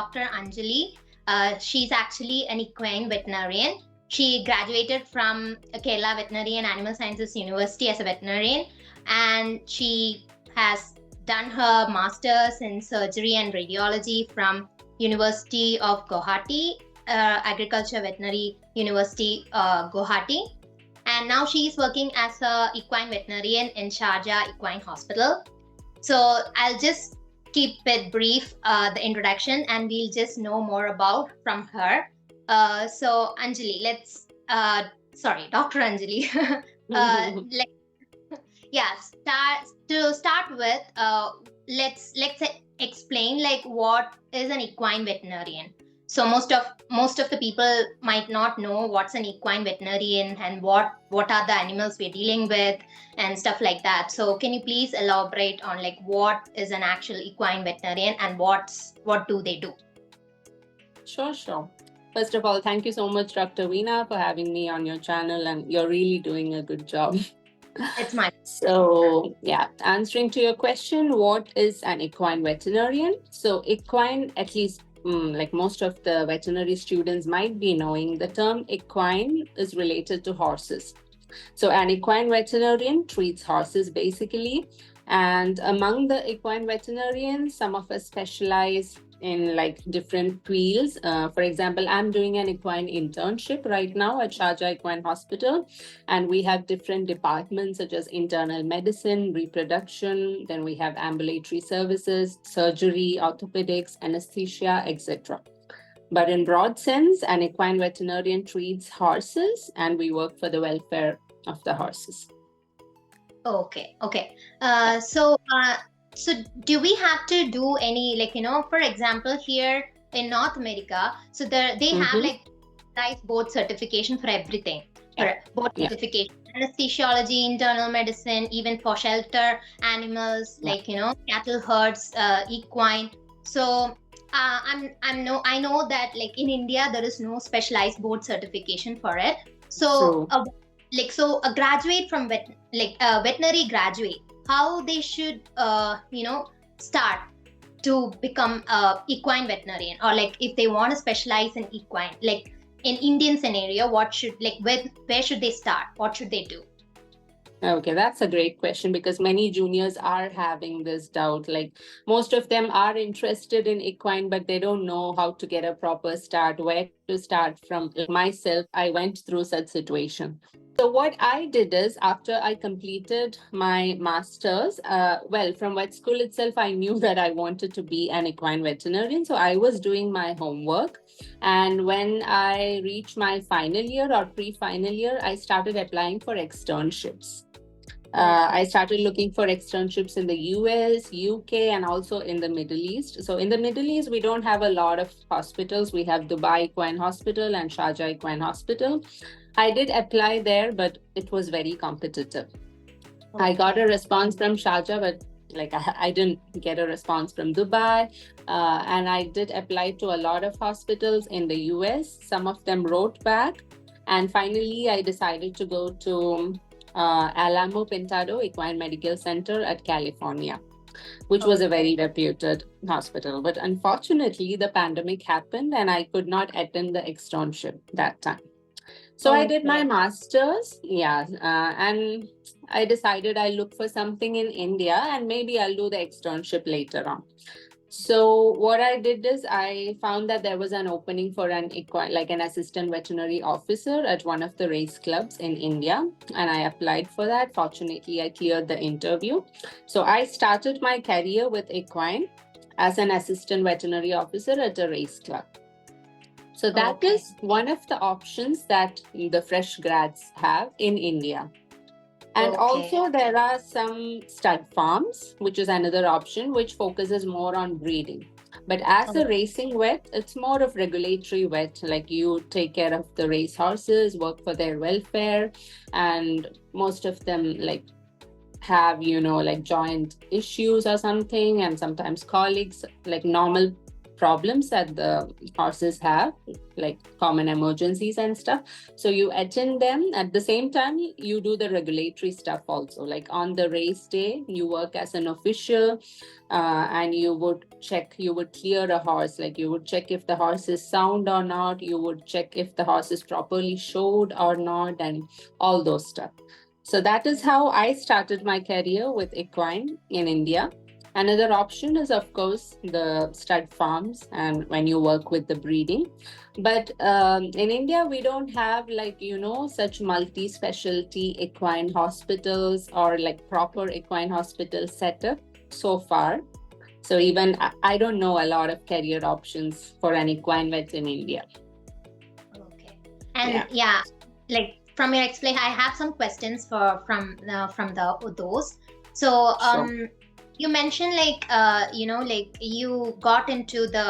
Dr. Anjali. She's actually an equine veterinarian. She graduated from Kerala Veterinary and Animal Sciences University as a veterinarian, and she has done her master's in surgery and radiology from University of Guwahati, Agriculture Veterinary University, Guwahati. And now she is working as a equine veterinarian in Sharjah Equine Hospital. So I'll just keep it brief, the introduction, and we'll just know more about from her. So Anjali, Dr. Anjali. Start with, let's explain like what is an equine veterinarian. So most of the people might not know what's an equine veterinarian and what are the animals we're dealing with and stuff like that. So can you please elaborate on like what is an actual equine veterinarian and what do they do? Sure. First of all, thank you so much, Dr. Veena, for having me on your channel, and you're really doing a good job. It's my So, yeah, answering to your question, what is an equine veterinarian? So, equine, at least like most of the veterinary students might be knowing, the term equine is related to horses. So an equine veterinarian treats horses basically. And among the equine veterinarians, some of us specialize in like different fields. For example, I'm doing an equine internship right now at Sharjah Equine Hospital, and we have different departments such as internal medicine, reproduction, then we have ambulatory services, surgery, orthopedics, anesthesia, etc. But in broad sense, an equine veterinarian treats horses, and we work for the welfare of the horses. Okay. So do we have to do any, like, for example, here in North America, so they have like board certification for everything, for board certification, anesthesiology, internal medicine, even for shelter animals, like, cattle herds, equine. So I know that like in India, there is no specialized board certification for it. So a graduate from veterinary graduate, how they should start to become a equine veterinarian, or like if they want to specialize in equine, like in Indian scenario, where should they start? What should they do? Okay, that's a great question, because many juniors are having this doubt. Like most of them are interested in equine, but they don't know how to get a proper start, where to start from. Like myself, I went through such situation. So what I did is, after I completed my master's, from vet school itself, I knew that I wanted to be an equine veterinarian. So I was doing my homework. And when I reached my final year or pre-final year, I started applying for externships. I started looking for externships in the US, UK, and also in the Middle East. So in the Middle East, we don't have a lot of hospitals. We have Dubai Equine Hospital and Sharjah Equine Hospital. I did apply there, but it was very competitive. Okay. I got a response from Sharjah, but like I didn't get a response from Dubai. And I did apply to a lot of hospitals in the US. Some of them wrote back. And finally, I decided to go to Alamo Pintado Equine Medical Center at California, which was a very reputed hospital. But unfortunately, the pandemic happened and I could not attend the externship that time. So I did my master's, and I decided I'll look for something in India and maybe I'll do the externship later on. So what I did is I found that there was an opening for an assistant veterinary officer at one of the race clubs in India, and I applied for that. Fortunately, I cleared the interview. So I started my career with Equine as an assistant veterinary officer at a race club. So that is one of the options that the fresh grads have in India. And also there are some stud farms, which is another option, which focuses more on breeding. But as a racing vet, it's more of regulatory vet, like you take care of the race horses, work for their welfare, and most of them like have, joint issues or something, and sometimes colleagues, like normal problems that the horses have, like common emergencies and stuff. So you attend them. At the same time, you do the regulatory stuff also. Like on the race day, you work as an official, and you would clear a horse. Like you would check if the horse is sound or not. You would check if the horse is properly showed or not, and all those stuff. So that is how I started my career with equine in India. Another option is, of course, the stud farms and when you work with the breeding. But in India, we don't have such multi-specialty equine hospitals or like proper equine hospital setup so far. So even I don't know a lot of career options for an equine vet in India. Okay. And like from your explanation, I have some questions from those. So Sure. you mentioned like you got into the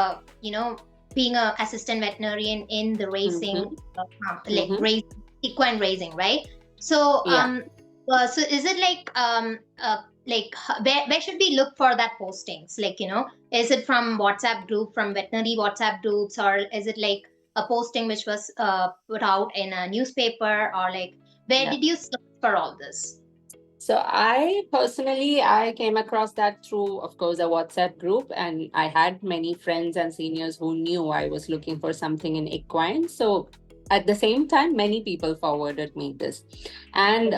being a assistant veterinarian in the racing, Mm-hmm. race equine racing, right? So Yeah. so is it where should we look for that postings? Is it from WhatsApp group, from veterinary WhatsApp groups, or is it like a posting which was put out in a newspaper, or like where Yeah. did you search for all this? So I came across that through, of course, a WhatsApp group, and I had many friends and seniors who knew I was looking for something in equine. So at the same time, many people forwarded me this, and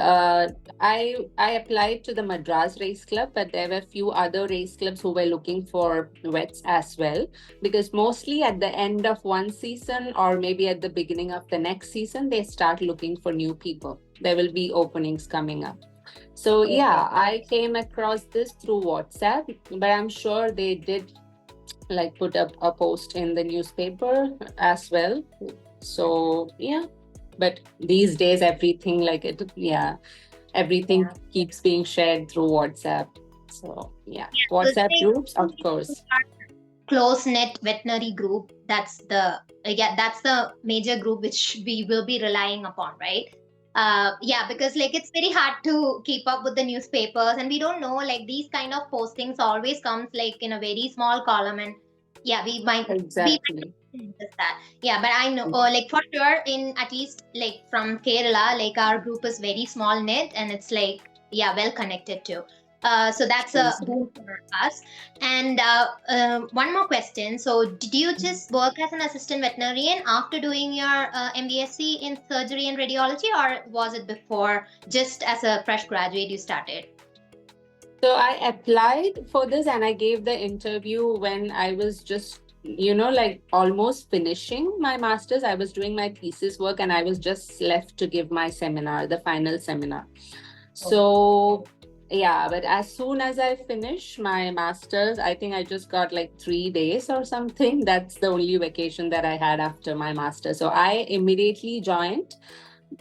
I applied to the Madras Race Club, but there were a few other race clubs who were looking for vets as well, because mostly at the end of one season or maybe at the beginning of the next season, they start looking for new people. There will be openings coming up. So Okay. yeah, I came across this through WhatsApp, but I'm sure they did like put up a post in the newspaper as well. So yeah, but these days everything everything Yeah. keeps being shared through WhatsApp. So yeah, Yeah. So it's WhatsApp groups, of like course. close knit veterinary group. That's the major group which we will be relying upon, right? Yeah, because like it's very hard to keep up with the newspapers, and we don't know, like these kind of postings always comes like in a very small column, and yeah, Exactly. miss that. Yeah, but I know, like for sure, in at least like from Kerala, like our group is very small knit, and it's like yeah, well connected too. So that's a boon for us. And one more question. So, did you just work as an assistant veterinarian after doing your MBSc in surgery and radiology, or was it before, just as a fresh graduate, you started? So I applied for this and I gave the interview when I was just, like almost finishing my master's. I was doing my thesis work and I was just left to give my seminar, the final seminar. So, yeah, but as soon as I finished my master's, I think I just got like 3 days or something. That's the only vacation that I had after my master's. So I immediately joined.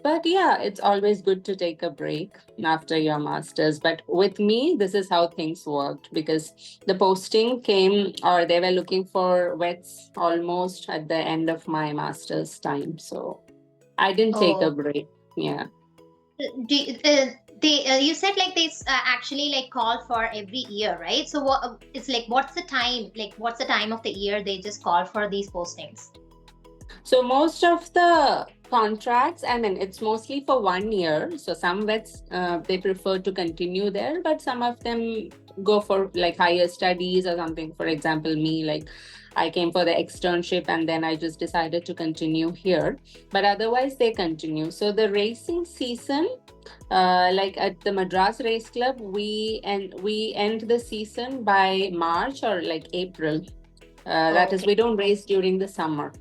But yeah, it's always good to take a break after your master's. But with me, this is how things worked because the posting came, or they were looking for vets almost at the end of my master's time. So I didn't take Oh, a break. Yeah. do, you said like they actually like call for every year, right? So what it's like? What's the time? Like, what's the time of the year they just call for these postings? So most of the contracts, I mean, it's mostly for 1 year. So some vets, they prefer to continue there, but some of them go for like higher studies or something. For example, me, like I came for the externship and then I just decided to continue here. But otherwise, they continue. So the racing season, like at the Madras Race Club, we end the season by March or like April. That is, Okay. we don't race during the summer.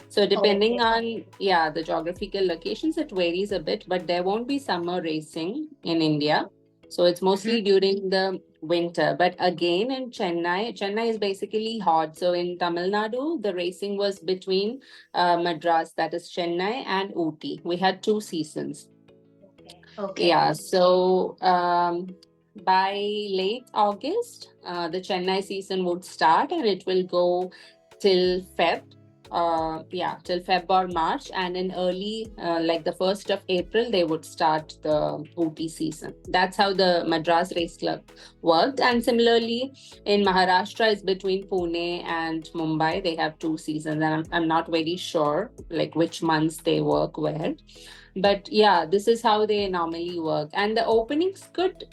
So Okay. depending on the geographical locations, it varies a bit, but there won't be summer racing in India. So it's Mhm. mostly during the winter. But again, in Chennai is basically hot. So in Tamil Nadu, the racing was between Madras, that is Chennai, and Ooty. We had 2 seasons. Okay. Okay. Yeah. So by late August, the Chennai season would start and it will go till Feb. till Feb or March, and in early, like the 1st of April, they would start the OT season. That's how the Madras Race Club worked. And similarly, in Maharashtra, is between Pune and Mumbai. They have 2 seasons, and I'm not very sure like which months they work where. But yeah, this is how they normally work. And the openings could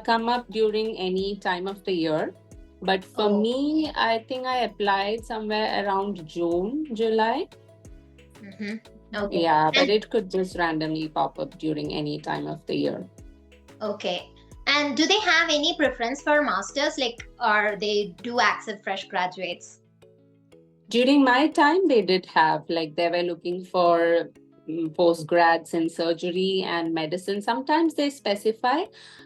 come up during any time of the year. But for Oh. me, I think I applied somewhere around June, July. Okay. Yeah, but And it could just randomly pop up during any time of the year. okay. And do they have any preference for masters, like, or they do accept fresh graduates? During my time, they did have, like, they were looking for postgrads in surgery and medicine. Sometimes they specify,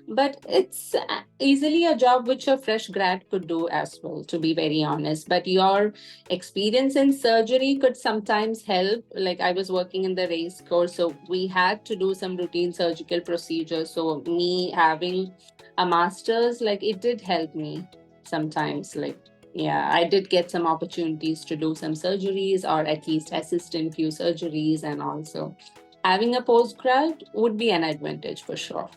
but it's easily a job which a fresh grad could do as well, to be very honest. But your experience in surgery could sometimes help. Like, I was working in the race course, so we had to do some routine surgical procedures. So me having a master's, like, it did help me sometimes. Like, yeah, I did get some opportunities to do some surgeries or at least assist in few surgeries, and also having a postgrad would be an advantage for sure.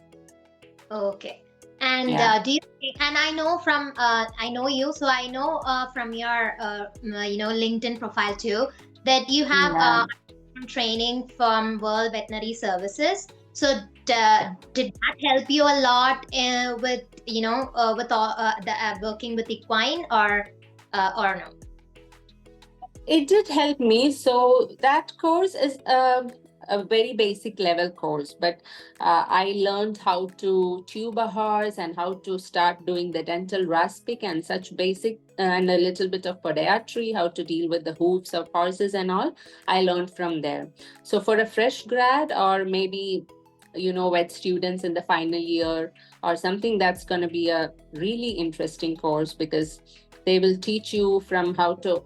Okay. And Yeah. do you and I know from I know you, so I know from your LinkedIn profile too, that you have Yeah. training from World Veterinary Services. So did that help you a lot with with all, working with equine, or no? It did help me. So that course is a very basic level course, but I learned how to tube a horse and how to start doing the dental raspic and such basic, and a little bit of podiatry, how to deal with the hooves of horses and all. I learned from there. So for a fresh grad, or maybe vet students in the final year or something, that's going to be a really interesting course, because they will teach you from how to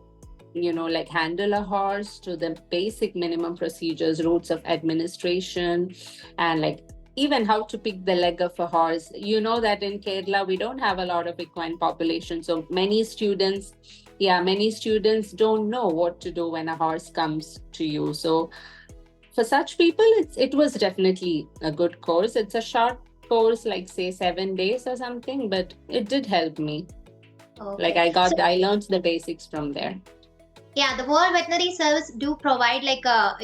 like handle a horse to the basic minimum procedures, routes of administration, and like even how to pick the leg of a horse. You know that in Kerala we don't have a lot of equine population, so many students don't know what to do when a horse comes to you. So for such people, it was definitely a good course. It's a short course, like say 7 days or something, but it did help me. Like Okay. So I learned the basics from there. yeah, the World Veterinary Service do provide like a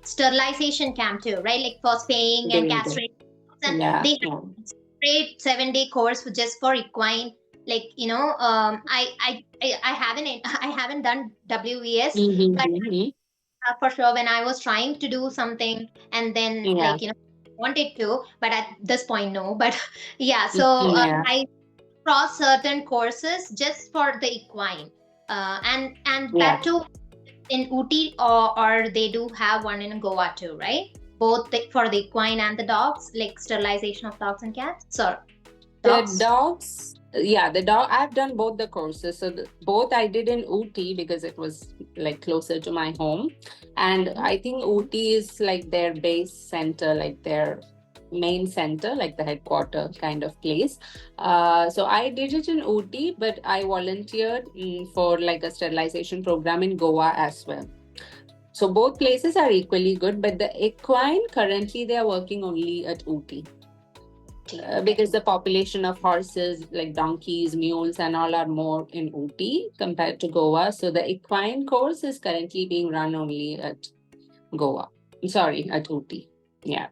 sterilization camp too, right? Like for spaying and They did. castration, and Yeah, they yeah. have a straight 7 day course just for equine. Like I haven't I haven't done WVS, but Mm-hmm. for sure when I was trying to do something, and then Yeah. like wanted to, but at this point no. But yeah, so Yeah. I cross certain courses just for the equine, and Yeah. that too in Uti, or they do have one in Goa too, right? Both for the equine and the dogs, like sterilization of dogs and cats. So The dogs. dogs, yeah, the dog, I've done both the courses. So both I did in Ooty because it was like closer to my home. And Mhm. I think Ooty is like their base center, like their main center, like the headquarter kind of place. So I did it in Ooty, but I volunteered for like a sterilization program in Goa as well. So both places are equally good, but the equine currently they are working only at Ooty. Okay. Because the population of horses like donkeys, mules, and all are more in Ooty compared to Goa. So the equine course is currently being run only at Goa. Sorry, at Ooty. Yeah.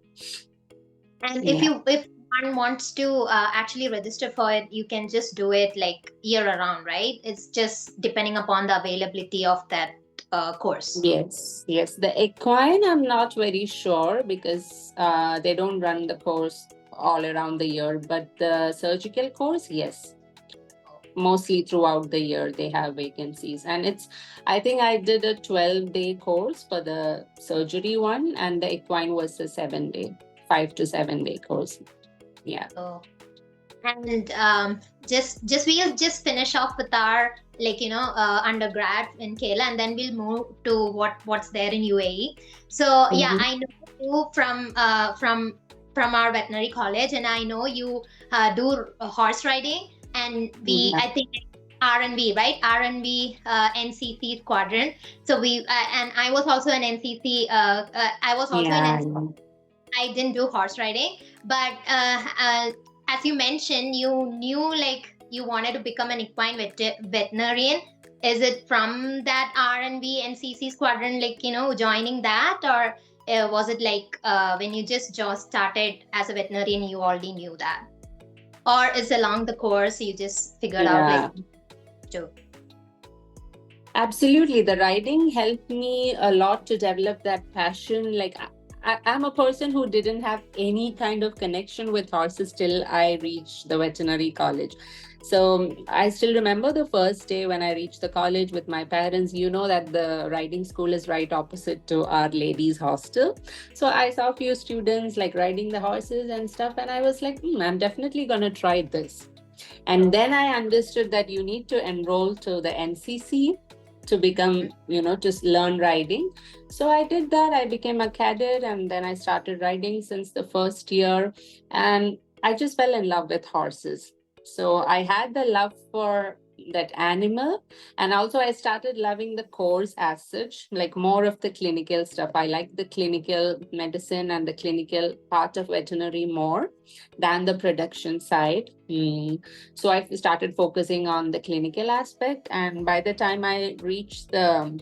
And Yeah. if one wants to actually register for it, you can just do it like year around, right? It's just depending upon the availability of that course. Yes. Yes. The equine, I'm not very sure because they don't run the course all around the year. But the surgical course, yes, mostly throughout the year they have vacancies. And I think I did a 12-day course for the surgery one, and the equine was a 7-day, 5 to 7 day course. Yeah. Oh. And just we'll just finish off with our undergrad in Kerala, and then we'll move to what's there in UAE. So yeah, Mhm. I know you from our veterinary college, and I know you do horse riding, and Yeah. I think R&B, right? R&B NCC squadron. So and I was also an NCC. I was also in Yeah. NCC. I didn't do horse riding, but as you mentioned, you knew like you wanted to become an equine veterinarian. Is it from that R&B NCC squadron, like joining that, or was it like when you just started as a veterinarian, you already knew that, or is along the course you just figured out Yeah. like to? Absolutely. The riding helped me a lot to develop that passion. Like I'm a person who didn't have any kind of connection with horses till I reached the veterinary college. So I still remember the first day when I reached the college with my parents. You know that the riding school is right opposite to our ladies' hostel. So I saw a few students like riding the horses and stuff, and I was like, I'm definitely gonna try this. And then I understood that you need to enroll to the NCC to become, to learn riding. So I did that. I became a cadet and then I started riding since the first year. And I just fell in love with horses. So I had the love for that animal. And also I started loving the course as such, like more of the clinical stuff. I like the clinical medicine and the clinical part of veterinary more than the production side. So I started focusing on the clinical aspect. And by the time I reached the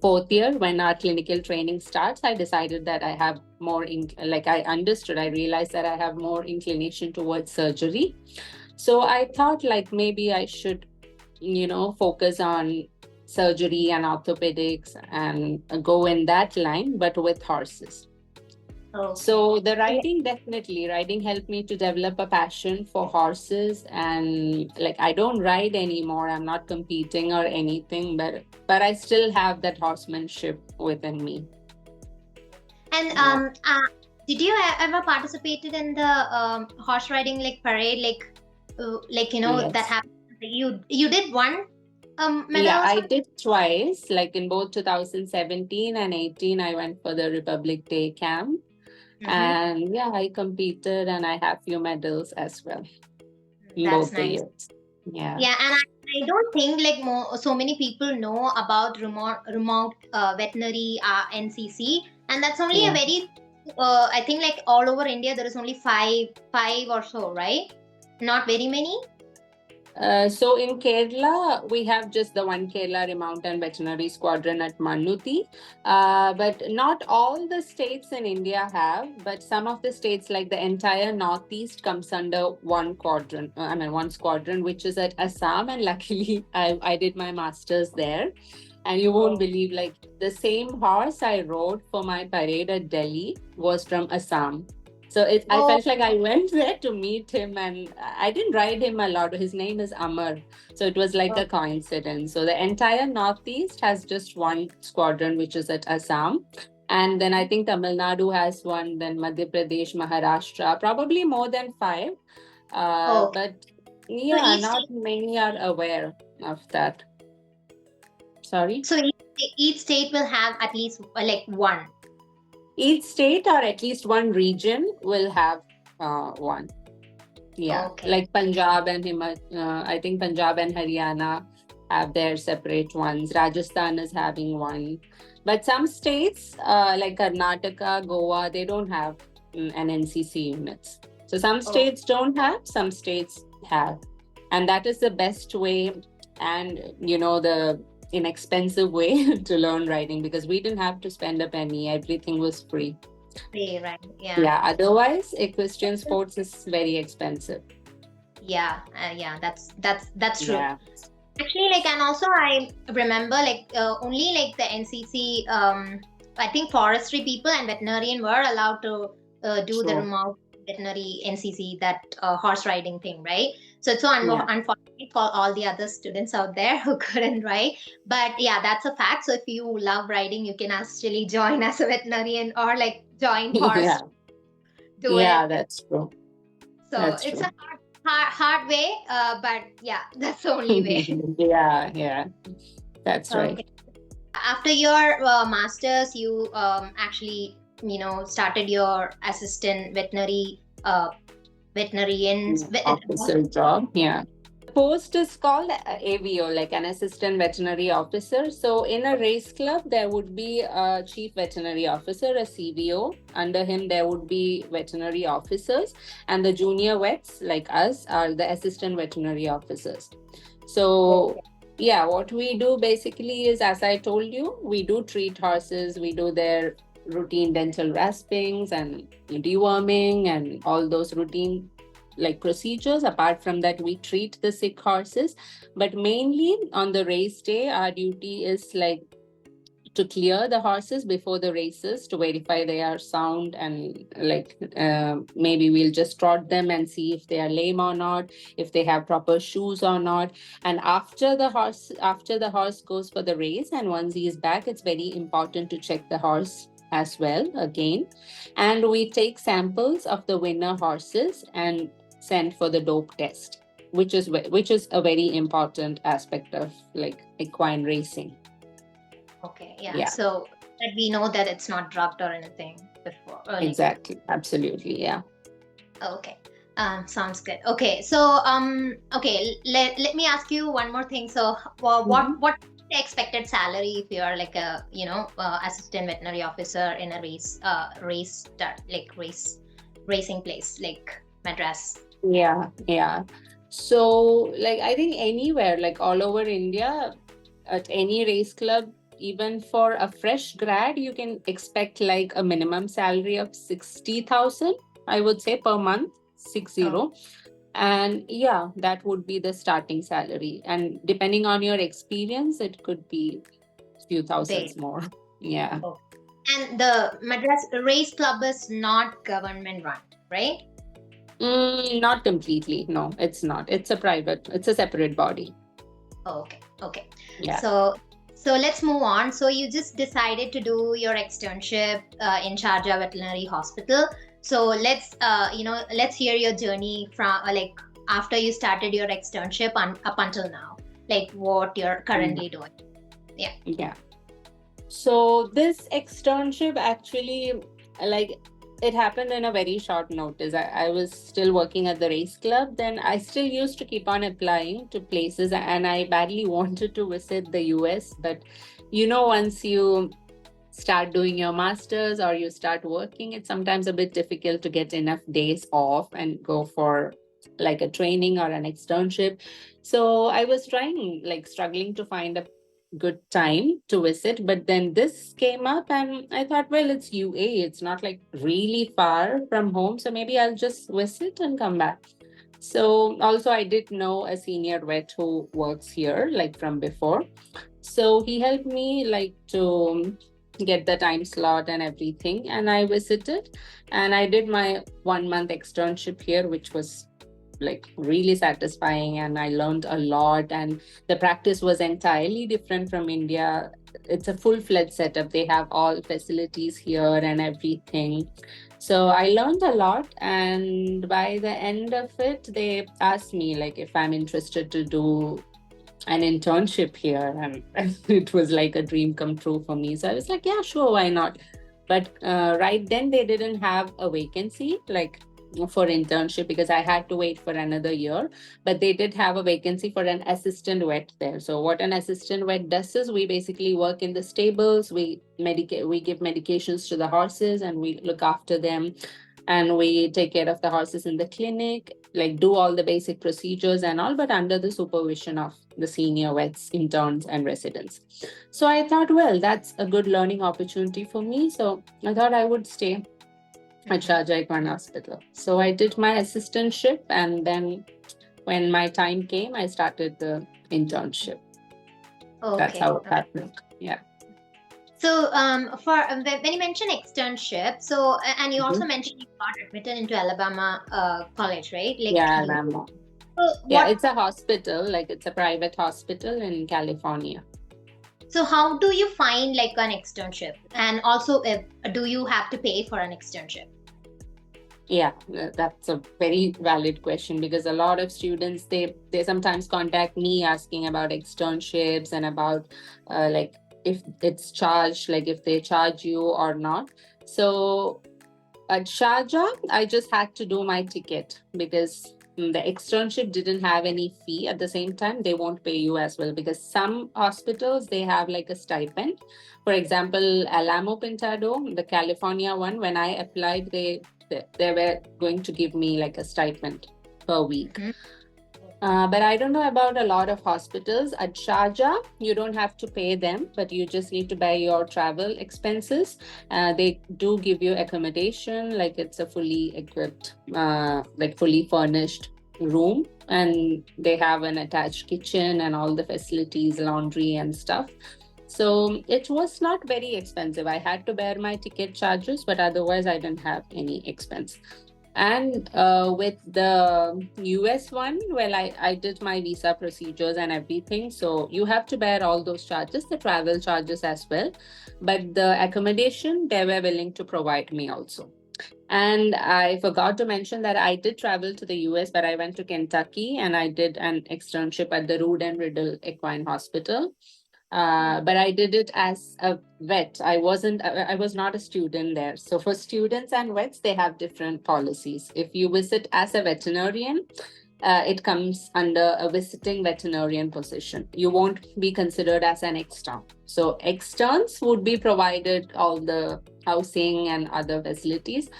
fourth year, when our clinical training starts, I decided that I have more, I realized that I have more inclination towards surgery. So I thought like maybe I should, focus on surgery and orthopedics and go in that line, but with horses. So the riding helped me to develop a passion for horses, and like I don't ride anymore. I'm not competing or anything, but I still have that horsemanship within me. And did you ever participated in the horse riding like parade, that Yes. happened? You did one medal Yeah, or I something? did twice. Like in both 2017 and 18, I went for the Republic Day camp. And yeah, I competed and I have few medals as well in That's both the nice. years. Yeah. Yeah, and I don't think like so many people know about remote veterinary NCC, and that's only a Yeah. very I think like all over India there is only five or so, right? Not very many. So in Kerala, we have just the one Kerala Mountain Veterinary Squadron at Manuti. But not all the states in India have, but some of the states, like the entire Northeast, comes under one quadrant. One squadron, which is at Assam. And luckily, I did my master's there. And you won't believe, like the same horse I rode for my parade at Delhi was from Assam. So I felt like I went there to meet him, and I didn't ride him a lot. His name is Amar. So it was like a coincidence. So the entire Northeast has just one squadron, which is at Assam. And then I think Tamil Nadu has one, then Madhya Pradesh, Maharashtra, probably more than five. But yeah, not many are aware of that. Sorry? So each state will have at least like one. Each state or at least one region will have one. Yeah, like Punjab and I think Punjab and Haryana have their separate ones. Rajasthan is having one. But some states like Karnataka, Goa, they don't have an NCC units. So some states don't have, some states have. And that is the best way and, the inexpensive way to learn riding, because we didn't have to spend a penny. Everything was free. Right. Yeah, otherwise equestrian sports is very expensive. Yeah, that's true. Yeah. Actually, like, and also I remember like only like the NCC, I think forestry people and veterinarian were allowed to do the remote veterinary NCC, that horse riding thing, right? So it's so unfortunate for all the other students out there who couldn't ride. But yeah, that's a fact. So if you love riding, you can actually join as a veterinarian or like join horse. Do Yeah, it. that's true. So That's it's true. a hard way, but yeah, that's the only way. Yeah, that's right. After your masters, you actually started your assistant veterinarian Officer job. Yeah. Post is called AVO, like an assistant veterinary officer. So in a race club, there would be a chief veterinary officer, a CVO. Under him, there would be veterinary officers, and the junior vets, like us, are the assistant veterinary officers. So yeah, what we do basically is, as I told you, we do treat horses, we do their routine dental raspings and deworming and all those routine like procedures. Apart from that, we treat the sick horses, but mainly on the race day our duty is like to clear the horses before the races to verify they are sound, and like maybe we'll just trot them and see if they are lame or not, if they have proper shoes or not. And after the horse goes for the race and once he is back, it's very important to check the horse as well again, and we take samples of the winner horses and send for the dope test, which is a very important aspect of like equine racing. Okay, yeah. Yeah. So that we know that it's not drugged or anything before. Or like, Exactly. Absolutely. Yeah. okay. Sounds good. Okay, so okay, let me ask you one more thing. So, what the expected salary if you are like a assistant veterinary officer in a racing place like Madras? Yeah. So, like, I think anywhere, like all over India, at any race club, even for a fresh grad, you can expect like a minimum salary of 60,000, I would say, per month, 60. Oh. And yeah, that would be the starting salary. And depending on your experience, it could be a few thousands more. Yeah. Oh. And the Madras race club is not government run, right? Not completely. No, it's not. It's a separate body. Oh, okay. Yeah. So let's move on. So you just decided to do your externship in Sharjah Veterinary Hospital. So let's hear your journey from like after you started your externship up until now, like what you're currently doing. Yeah. So this externship actually, like, it happened in a very short notice. I was still working at the race club. Then I still used to keep on applying to places, and I badly wanted to visit the US. But once you start doing your masters or you start working, it's sometimes a bit difficult to get enough days off and go for like a training or an externship. So I was struggling to find a good time to visit, but then this came up and I thought, well, it's UA, it's not like really far from home, so maybe I'll just visit and come back. So also I did know a senior vet who works here like from before, so he helped me like to get the time slot and everything, and I visited and I did my 1 month externship here, which was like really satisfying, and I learned a lot, and the practice was entirely different from India. It's a full-fledged setup. They have all facilities here and everything. So I learned a lot, and by the end of it, they asked me like if I'm interested to do an internship here, and it was like a dream come true for me. So I was like, yeah, sure, why not? But right then they didn't have a vacancy like for internship because I had to wait for another year, but they did have a vacancy for an assistant vet there. So what an assistant vet does is we basically work in the stables, we give medications to the horses and we look after them, and we take care of the horses in the clinic, like do all the basic procedures and all, but under the supervision of the senior vets, interns and residents. So I thought, well, that's a good learning opportunity for me, so I thought I would stay at Sharjah Equine Hospital. So I did my assistantship, and then when my time came, I started the internship. Okay. That's how it happened. Yeah. So for when you mentioned externship, so and you also mentioned you got admitted into Alabama College, right? Like, yeah, Alabama. Yeah, it's a hospital, like it's a private hospital in California. So how do you find like an externship, and also do you have to pay for an externship? Yeah, that's a very valid question, because a lot of students, they sometimes contact me asking about externships and about like if it's charged, like if they charge you or not. So at Sharjah, I just had to do my ticket because the externship didn't have any fee. At the same time, they won't pay you as well, because some hospitals, they have like a stipend. For example, Alamo Pintado, the California one, when I applied, they were going to give me like a stipend per week. But I don't know about a lot of hospitals. At Sharjah, you don't have to pay them, but you just need to pay your travel expenses. They do give you accommodation, like it's a fully equipped, like fully furnished room, and they have an attached kitchen and all the facilities, laundry and stuff. So it was not very expensive. I had to bear my ticket charges, but otherwise I didn't have any expense. And with the US one, well, I did my visa procedures and everything. So you have to bear all those charges, the travel charges as well. But the accommodation, they were willing to provide me also. And I forgot to mention that I did travel to the US, but I went to Kentucky and I did an externship at the Rood and Riddle Equine Hospital. But I did it as a vet. I was not a student there. So for students and vets, they have different policies. If you visit as a veterinarian, it comes under a visiting veterinarian position. You won't be considered as an extern. So externs would be provided all the housing and other facilities.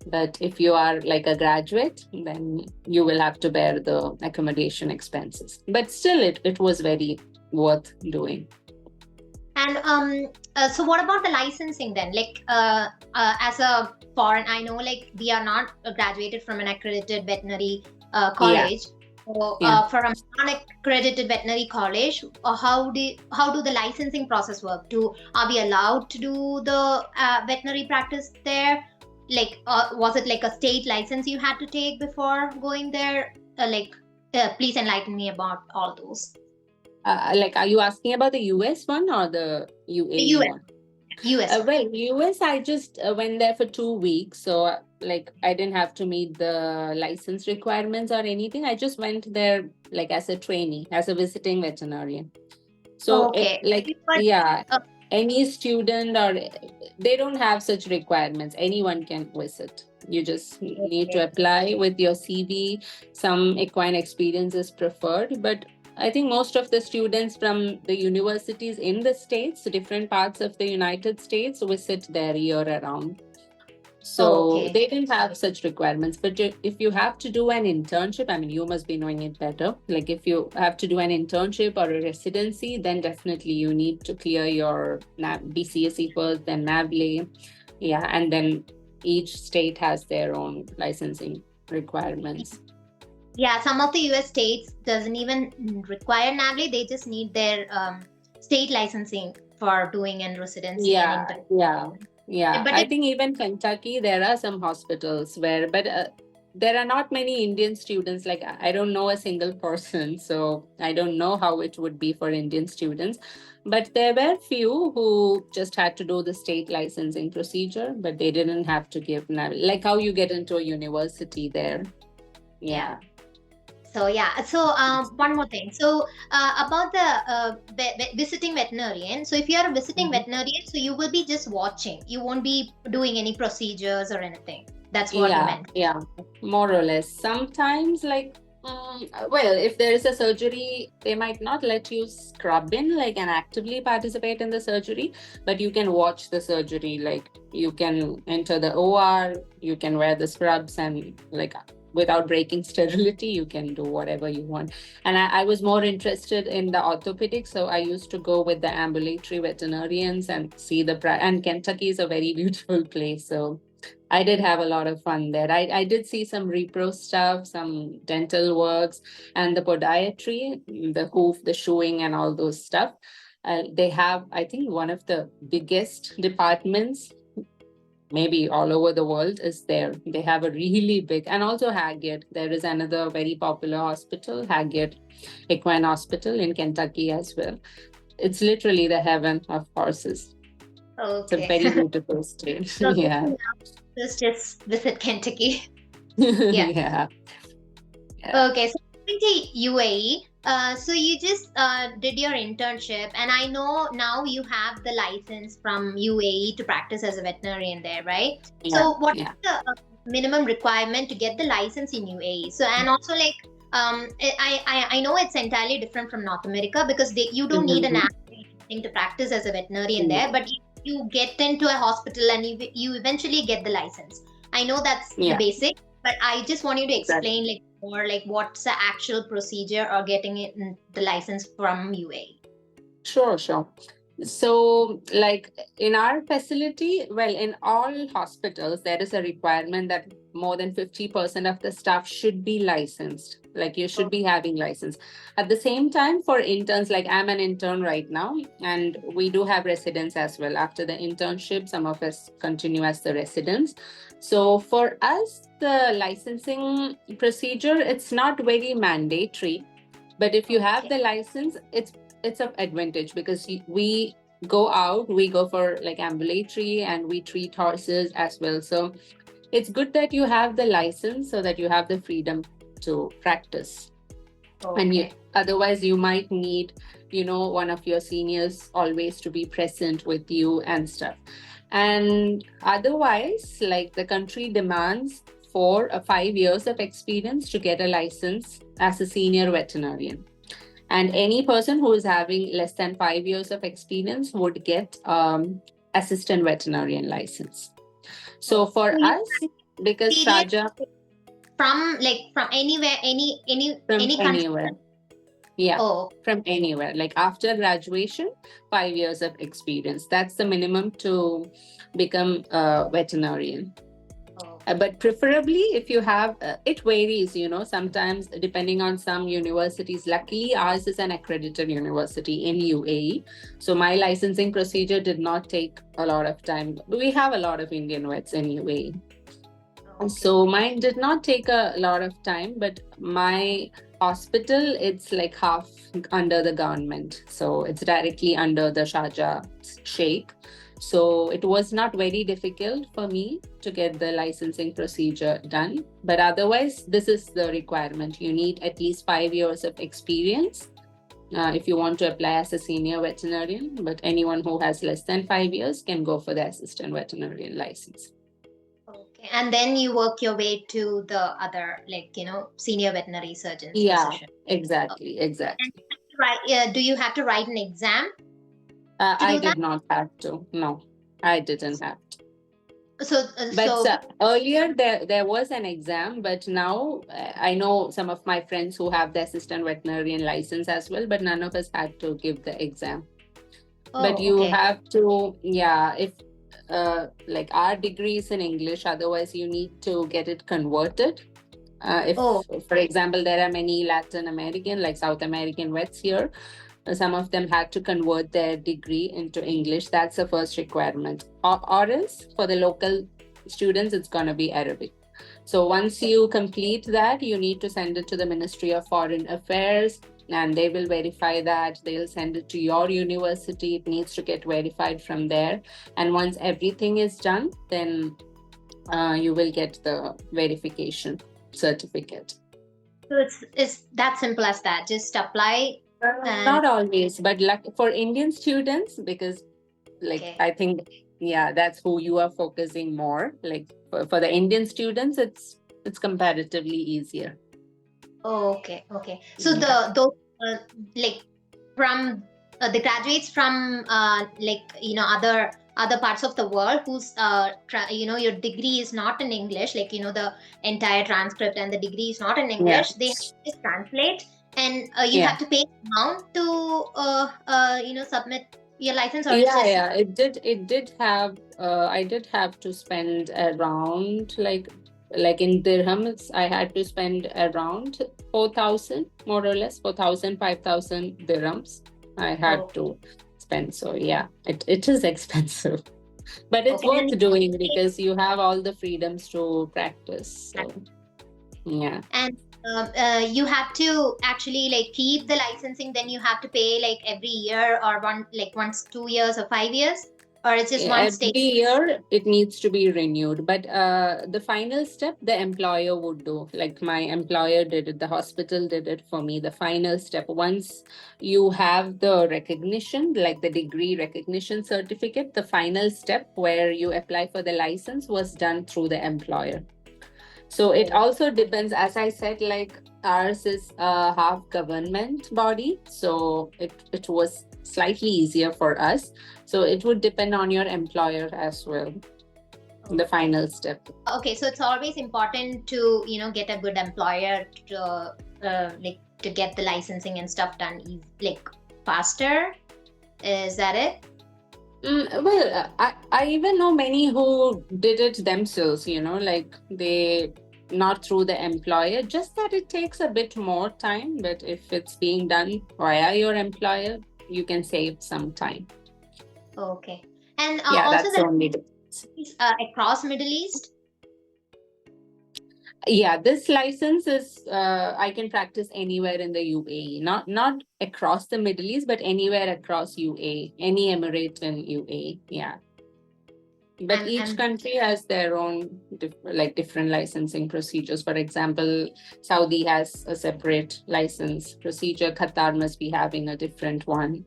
But if you are like a graduate, then you will have to bear the accommodation expenses. But still, it was very worth doing. And so what about the licensing then? Like as a foreign, I know like we are not graduated from an accredited veterinary college. So for a non-accredited veterinary college, how do the licensing process work? Are we allowed to do the veterinary practice there? Like was it like a state license you had to take before going there? Please enlighten me about all those. Like, are you asking about the US one or the UAE one? US. Well, US, I just went there for 2 weeks. So, like, I didn't have to meet the license requirements or anything. I just went there, like, as a trainee, as a visiting veterinarian. So, any student or they don't have such requirements. Anyone can visit. You just need to apply with your CV. Some equine experience is preferred, but I think most of the students from the universities in the States, different parts of the United States, visit there year around. So they didn't have such requirements. But if you have to do an internship, I mean, you must be knowing it better. Like if you have to do an internship or a residency, then definitely you need to clear your BCSE first, then NAVLE. Yeah, and then each state has their own licensing requirements. Yeah, some of the US states doesn't even require NAVLE. They just need their state licensing for doing and residency. Yeah. But I think even Kentucky, there are some hospitals where, but there are not many Indian students. Like I don't know a single person, so I don't know how it would be for Indian students. But there were few who just had to do the state licensing procedure, but they didn't have to give NAVLE. Like how you get into a university there. Yeah. So one more thing. So about the visiting veterinarian. So if you are a visiting veterinarian, so you will be just watching. You won't be doing any procedures or anything. That's what you meant. Yeah, more or less. Sometimes like, well, if there is a surgery, they might not let you scrub in like and actively participate in the surgery, but you can watch the surgery. Like you can enter the OR, you can wear the scrubs and like without breaking sterility, you can do whatever you want. And I was more interested in the orthopedics, so I used to go with the ambulatory veterinarians and see and Kentucky is a very beautiful place, so I did have a lot of fun there. I did see some repro stuff, some dental works, and the podiatry, the hoof, the shoeing, and all those stuff. They have, I think, one of the biggest departments maybe all over the world is there. They have a really big, and also Haggard. There is another very popular hospital, Haggard Equine Hospital in Kentucky as well. It's literally the heaven of horses. It's a very beautiful state. So let's just visit Kentucky. Yeah. Okay, so coming to UAE, so you just did your internship, and I know now you have the license from UAE to practice as a veterinarian there, right? So what is the minimum requirement to get the license in UAE. So, and also like I know it's entirely different from North America because you don't need an thing to practice as a veterinarian there, but you get into a hospital and you eventually get the license. I know that's the Yeah, basic, but I just want you to exactly. explain like more like what's the actual procedure or getting it the license from UAE. Sure, sure. So, like in our facility, well, in all hospitals, there is a requirement that more than 50% of the staff should be licensed. Like you should be having license. At the same time, for interns, like I'm an intern right now, and we do have residents as well. After the internship, some of us continue as the residents. So for us, the licensing procedure, it's not very mandatory. But if you have the license, it's an advantage because we go out, we go for like ambulatory and we treat horses as well. So it's good that you have the license so that you have the freedom to practice. And otherwise you might need, one of your seniors always to be present with you and stuff. And otherwise, like the country demands for 5 years of experience to get a license as a senior veterinarian. And any person who is having less than 5 years of experience would get assistant veterinarian license. So for us, because Sharjah, from anywhere, any country. Anywhere. Yeah, from anywhere. Like after graduation, 5 years of experience. That's the minimum to become a veterinarian. But preferably if you have, it varies, sometimes depending on some universities. Luckily, ours is an accredited university in UAE. So my licensing procedure did not take a lot of time. We have a lot of Indian vets in UAE. So mine did not take a lot of time, but my hospital, it's like half under the government. So it's directly under the Sharjah Sheikh. So it was not very difficult for me to get the licensing procedure done. But otherwise, this is the requirement. You need at least 5 years of experience if you want to apply as a senior veterinarian. But anyone who has less than 5 years can go for the assistant veterinarian license. Okay, and then you work your way to the other, senior veterinary surgeon position. Exactly. And do you have to write an exam? I did not have to. No, I didn't have to. But earlier there was an exam, but now I know some of my friends who have the assistant veterinarian license as well, but none of us had to give the exam. But you have to, if like our degree is in English, otherwise you need to get it converted. For example, there are many Latin American, like South American vets here. Some of them had to convert their degree into English. That's the first requirement. Or else, for the local students, it's going to be Arabic. So once you complete that, you need to send it to the Ministry of Foreign Affairs, and they will verify that. They'll send it to your university. It needs to get verified from there. And once everything is done, then you will get the verification certificate. So it's that simple as that. Just apply. Not always, but for Indian students, because I think, that's who you are focusing more. Like for the Indian students, it's comparatively easier. Okay. So those from the graduates from other parts of the world whose your degree is not in English, the entire transcript and the degree is not in English, they have to translate. And you have to pay amount to submit your license, or it did have I did have to spend around like in dirhams, I had to spend around 4,000, more or less 4,000, 5,000 dirhams I had to spend. So it is expensive, but it's worth doing because you have all the freedoms to practice. So and you have to actually keep the licensing, then you have to pay every year, or once 2 years or 5 years, or it's just one stage? Every year it needs to be renewed, but the final step the employer would do. Like my employer did it, the hospital did it for me. The final step, once you have the recognition, like the degree recognition certificate, the final step where you apply for the license was done through the employer. So it also depends, as I said, like ours is a half government body. So it was slightly easier for us. So it would depend on your employer as well, the final step. Okay, so it's always important to get a good employer to like to get the licensing and stuff done like faster. Is that it? Well, I even know many who did it themselves, like they not through the employer, just that it takes a bit more time. But if it's being done via your employer, you can save some time. Okay. And Yeah, also that's the only difference. across Middle East. Yeah, this license is I can practice anywhere in the UAE, not across the Middle East, but anywhere across UAE, any emirate in UAE. Yeah. But each And country has their own different licensing procedures. For example, Saudi has a separate license procedure. Qatar must be having a different one.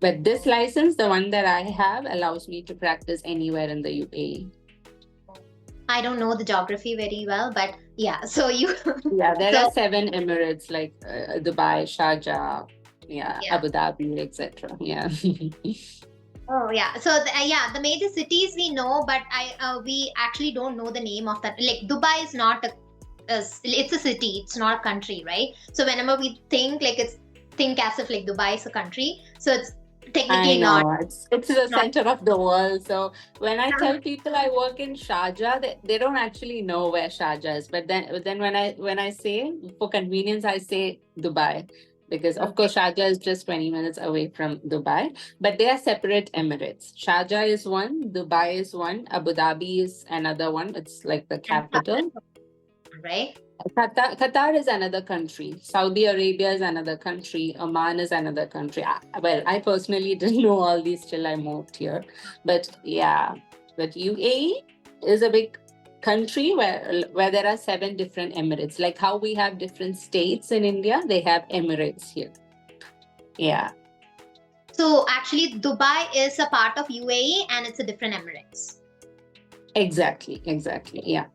But this license, the one that I have, allows me to practice anywhere in the UAE. I don't know the geography very well, but yeah. So Yeah, there so are 7 emirates like Dubai, Sharjah, yeah, yeah. Abu Dhabi, etc. Yeah. Oh yeah. So the major cities we know, but we actually don't know the name of that. Like Dubai is not it's a city. It's not a country, right? So whenever we think think as if like Dubai is a country. So it's I technically not. know it's the Not. center of the world. So when I tell people I work in Sharjah, they don't actually know where Sharjah is. But then when I say for convenience, I say Dubai because of Okay. course Sharjah is just 20 minutes away from Dubai, but they are separate emirates. Sharjah is one, Dubai is one, Abu Dhabi is another one. It's like the And capital. right. Qatar is another country. Saudi Arabia is another country. Oman is another country. Well, I personally didn't know all these till I moved here. But yeah, but UAE is a big country where there are 7 different emirates. Like how we have different states in India, they have emirates here. Yeah. So actually, Dubai is a part of UAE and it's a different Emirates. Exactly. Yeah.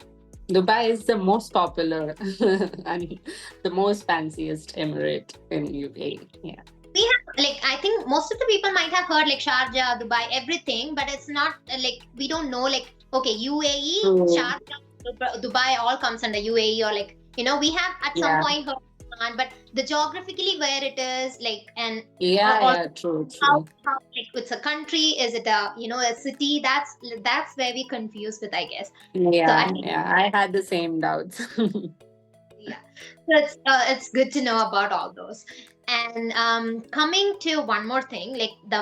Dubai is the most popular and the most fanciest emirate in UAE. Yeah. We have I think most of the people might have heard like Sharjah, Dubai, everything, but it's not we don't know okay, UAE, Sharjah, Dubai all comes under UAE or we have at some point heard but the geographically where it is and true. how it's a country, is it a city? That's where we confused with, I guess. Yeah, I had the same doubts. Yeah, so it's good to know about all those. And coming to one more thing,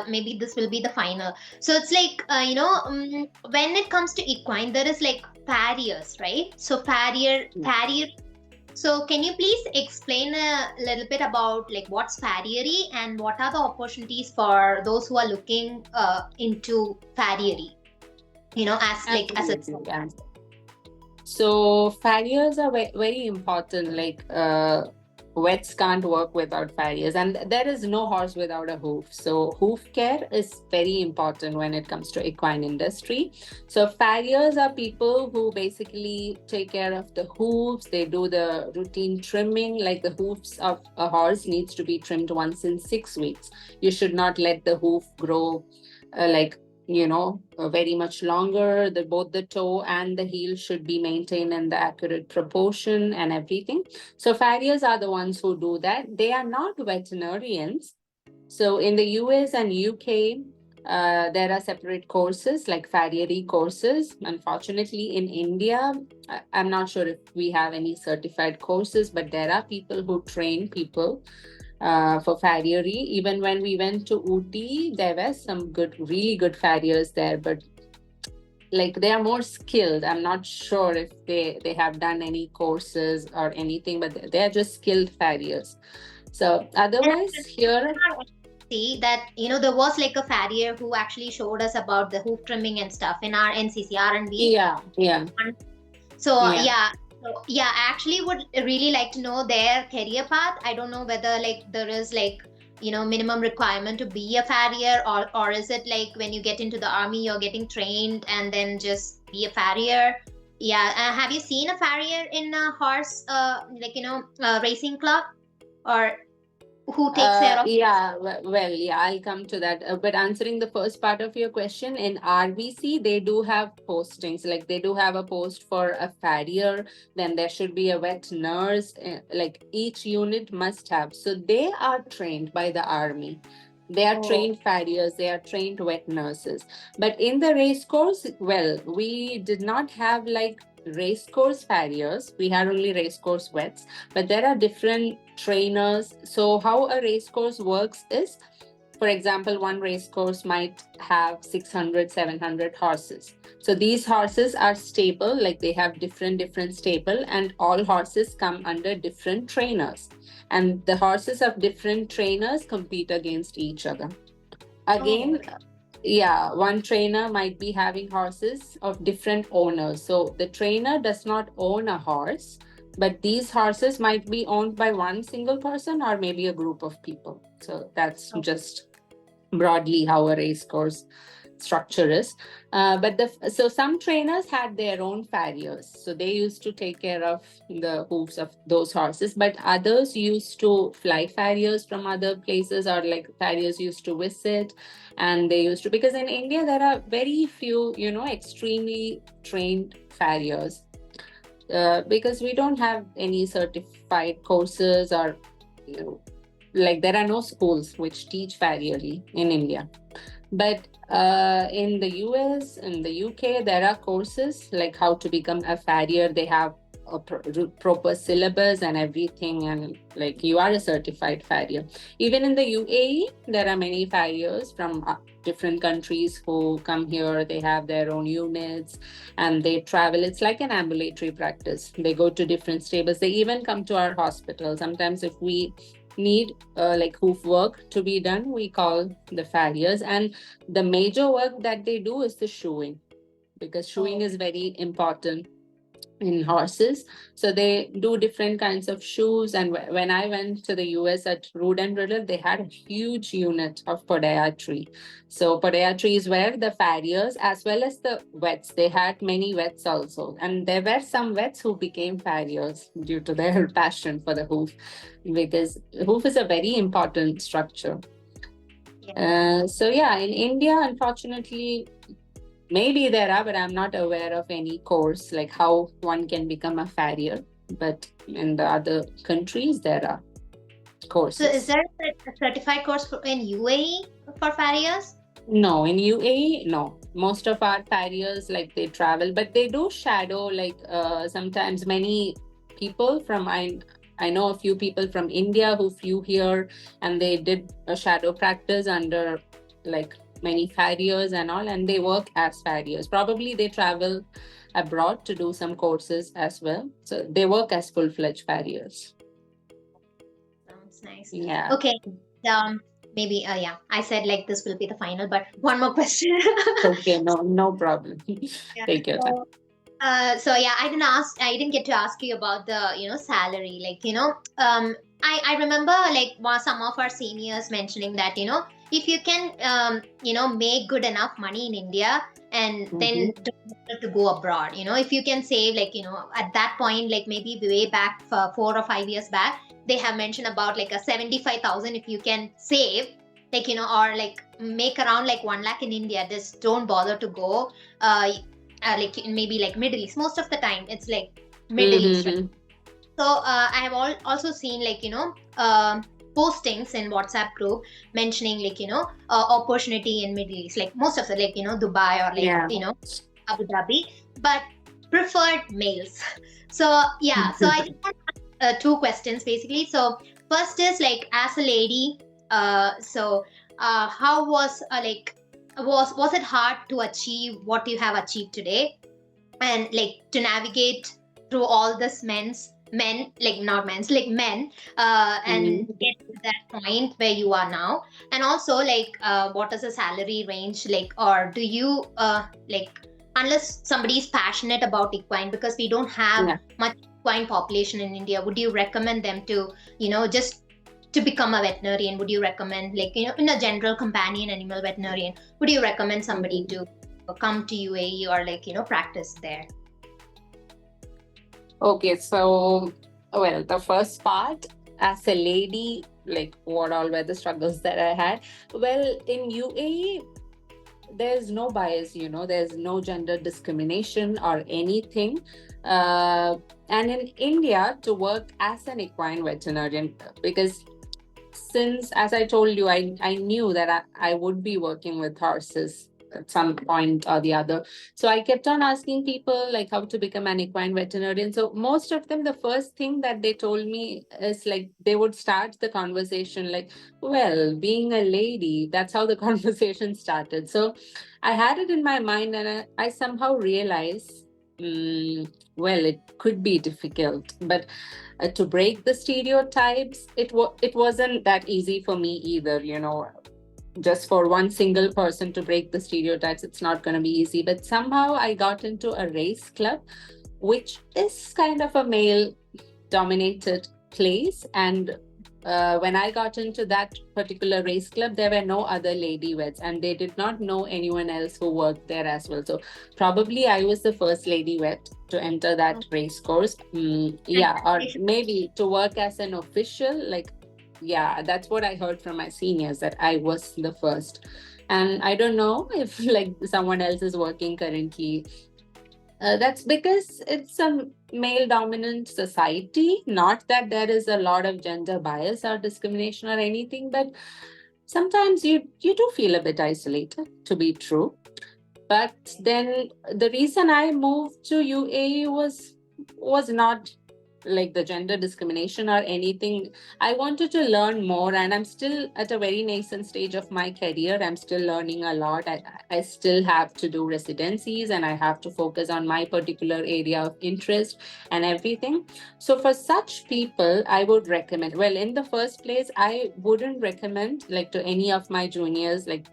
maybe this will be the final. So it's when it comes to equine, there is farriers, right? So farrier. So can you please explain a little bit about what's farriery and what are the opportunities for those who are looking into farriery? As a Yeah. So farriers are very important. Vets can't work without farriers, and there is no horse without a hoof. So hoof care is very important when it comes to equine industry. So farriers are people who basically take care of the hooves. They do the routine trimming. Like the hoofs of a horse needs to be trimmed once in 6 weeks. You should not let the hoof grow very much longer. Both the toe and the heel should be maintained in the accurate proportion and everything. So farriers are the ones who do that. They are not veterinarians. So in the US and UK, there are separate courses like farriery courses. Unfortunately, in India, I'm not sure if we have any certified courses, but there are people who train people for farriery. Even when we went to Ooty, there were some really good farriers there, but they are more skilled. I'm not sure if they have done any courses or anything, but they are just skilled farriers. So otherwise here see that there was a farrier who actually showed us about the hoof trimming and stuff in our NCC R&B. Yeah. So I actually would really like to know their career path. I don't know whether there is minimum requirement to be a farrier, or is it when you get into the army you're getting trained and then just be a farrier. Yeah, have you seen a farrier in a horse, racing club, or who takes care of? Well, yeah, I'll come to that. But answering the first part of your question, in RVC, they do have postings. Like they do have a post for a farrier, then there should be a vet nurse. Like each unit must have. So they are trained by the army. They are Oh, trained farriers, they are trained vet nurses. But in the race course, well, we did not have like race course farriers. We had only race course vets, but there are different trainers. So how a race course works is, for example, one race course might have 600, 700 horses. So these horses are stable, like they have different stable, and all horses come under different trainers. And the horses of different trainers compete against each other. oh, Again, okay. yeah, one trainer might be having horses of different owners. So the trainer does not own a horse, but these horses might be owned by one single person or maybe a group of people. So that's Oh, just broadly how a race course structure is. So some trainers had their own farriers, so they used to take care of the hooves of those horses. But others used to fly farriers from other places, or like farriers used to visit, and they used to, because in India there are very few, extremely trained farriers. Because we don't have any certified courses, or you know, like there are no schools which teach farriery in India. But in the US, in the UK, there are courses like how to become a farrier. They have a proper syllabus and everything, and like you are a certified farrier. Even in the UAE, there are many farriers from different countries who come here. They have their own units and they travel. It's like an ambulatory practice. They go to different stables. They even come to our hospital. Sometimes, if we need like hoof work to be done, we call the farriers. And the major work that they do is the shoeing, because shoeing oh, is very important in horses. So they do different kinds of shoes. And when I went to the US at Rood and Riddle, they had a huge unit of podiatry. So podiatry is where the farriers as well as the vets, they had many vets also. And there were some vets who became farriers due to their passion for the hoof, because hoof is a very important structure. yeah. So yeah, in India, unfortunately, maybe there are, but I'm not aware of any course like how one can become a farrier. But in the other countries, there are So is courses. there a certified course in UAE for farriers? No, in UAE, no. Most of our farriers, like they travel, but they do shadow. Like sometimes many people from I know a few people from India who flew here, and they did a shadow practice under like many farriers and all, and they work as farriers. Probably they travel abroad to do some courses as well. So they work as full-fledged farriers. Sounds nice. Yeah. Okay. Um, maybe yeah. I said like this will be the final, but one more question. Okay, no problem. Yeah. Take your time. So yeah, I didn't get to ask you about the, salary. I remember like some of our seniors mentioning that, if you can, make good enough money in India and then Mhm. don't bother to go abroad, if you can save like, at that point, like maybe way back for 4 or 5 years back, they have mentioned about like a 75,000 if you can save, like, or like make around like 1 lakh in India, just don't bother to go. Uh, like maybe like Middle East. Most of the time, it's like Middle East, right? Mm-hmm. So I have also seen like postings in WhatsApp group mentioning like opportunity in Middle East, like most of the like Dubai or like Yeah. Abu Dhabi, but preferred males. So yeah, so I just want two questions basically. So first is like as a lady, how was was it hard to achieve what you have achieved today, and like to navigate through all this men, like not men's, like men, and Mhm. get to that point where you are now? And also like what is the salary range, like, or do you like, unless somebody is passionate about equine, because we don't have Yeah. much equine population in India, would you recommend them to just to become a veterinarian? Would you recommend, like, in a general companion animal veterinarian, would you recommend somebody Mhm. to come to UAE or like practice there? Okay, so, well, the first part, as a lady, like what all were the struggles that I had? Well, in UAE, there's no bias, there's no gender discrimination or anything. Uh, and in India, to work as an equine veterinarian, because since, as I told you, I knew that I would be working with horses at some point or the other. So I kept on asking people like how to become an equine veterinarian. So most of them, the first thing that they told me is like they would start the conversation like, well, being a lady, that's how the conversation started. So I had it in my mind and I somehow realized, well, it could be difficult, but to break the stereotypes, it wasn't that easy for me either. Just for one single person to break the stereotypes, it's not going to be easy. But somehow I got into a race club, which is kind of a male dominated place. And when I got into that particular race club, there were no other lady vets, and they did not know anyone else who worked there as well. So probably I was the first lady vet to enter that race course. Yeah, or maybe to work as an official. Like, yeah, that's what I heard from my seniors, that I was the first. And I don't know if like someone else is working currently. That's because it's a male dominant society. Not that there is a lot of gender bias or discrimination or anything, but sometimes you do feel a bit isolated, to be true. But then the reason I moved to UAE was not like the gender discrimination or anything. I wanted to learn more, and I'm still at a very nascent stage of my career. I'm still learning a lot. I still have to do residencies, and I have to focus on my particular area of interest and everything. So for such people, I would recommend, well, in the first place, I wouldn't recommend like to any of my juniors, like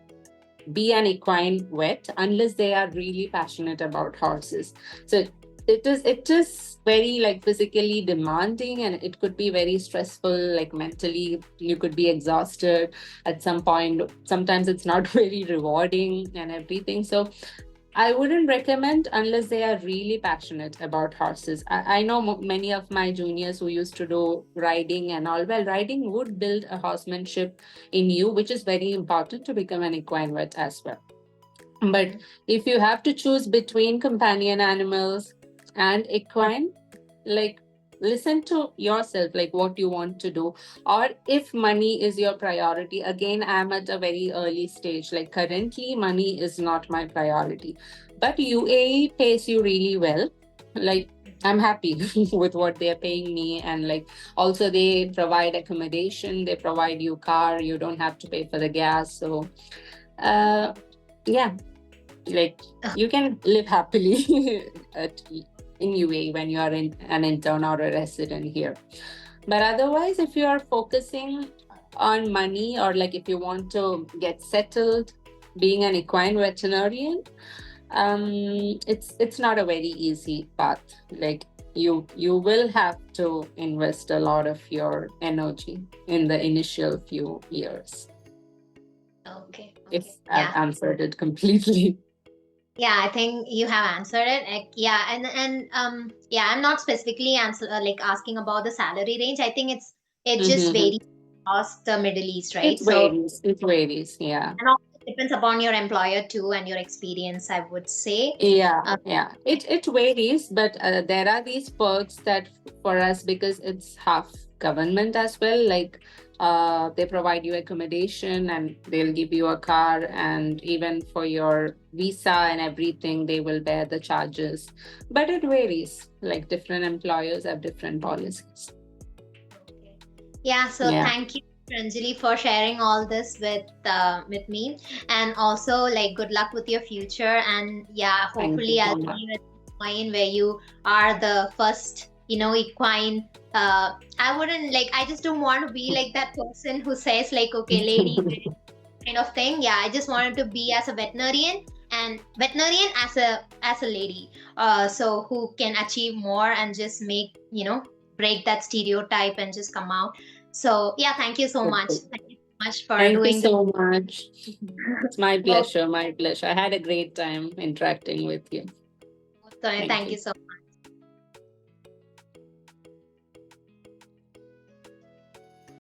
be an equine vet unless they are really passionate about horses. So it is very like physically demanding, and it could be very stressful, like mentally you could be exhausted at some point. Sometimes it's not very rewarding and everything. So I wouldn't recommend unless they are really passionate about horses. I know many of my juniors who used to do riding and all. Well, riding would build a horsemanship in you, which is very important to become an equine vet as well. But if you have to choose between companion animals and equine, like listen to yourself, like what you want to do. Or if money is your priority, again, I'm at a very early stage. Like currently, money is not my priority, but UAE pays you really well. Like I'm happy with what they're paying me, and like also they provide accommodation, they provide you car, you don't have to pay for the gas. So uh yeah, like you can live happily in UAE when you are an intern or a resident here. But otherwise, if you are focusing on money, or like if you want to get settled being an equine veterinarian, it's not a very easy path. Like you will have to invest a lot of your energy in the initial few years. Okay. If Okay. I've Yeah. answered it completely. Yeah, I think you have answered it. Yeah, and yeah, I'm not specifically like asking about the salary range. I think it just Mm-hmm. varies across the Middle East, It right? So, varies. It varies. Yeah. and also it depends upon your employer too and your experience, I would say. Yeah. Uh, Yeah. It varies, but there are these perks that for us, because it's half government as well. Like they provide you accommodation, and they'll give you a car, and even for your visa and everything, they will bear the charges. But it varies. Like different employers have different policies. okay. Yeah, so Yeah. thank you, Ranjali, for sharing all this with me, and also like good luck with your future. And yeah, Thank you hopefully I'll so much. see you at Equine where you are the first, equine. I wouldn't like. I just don't want to be like that person who says like, okay, lady kind of thing. Yeah, I just wanted to be as a veterinarian and veterinarian as a lady. So who can achieve more and just make break that stereotype and just come out. So yeah, thank you so much. Okay. Thank you so much for Thank you doing this. so much. It's my Okay, pleasure. My pleasure. I had a great time interacting with you. so Thank thank you. you so much.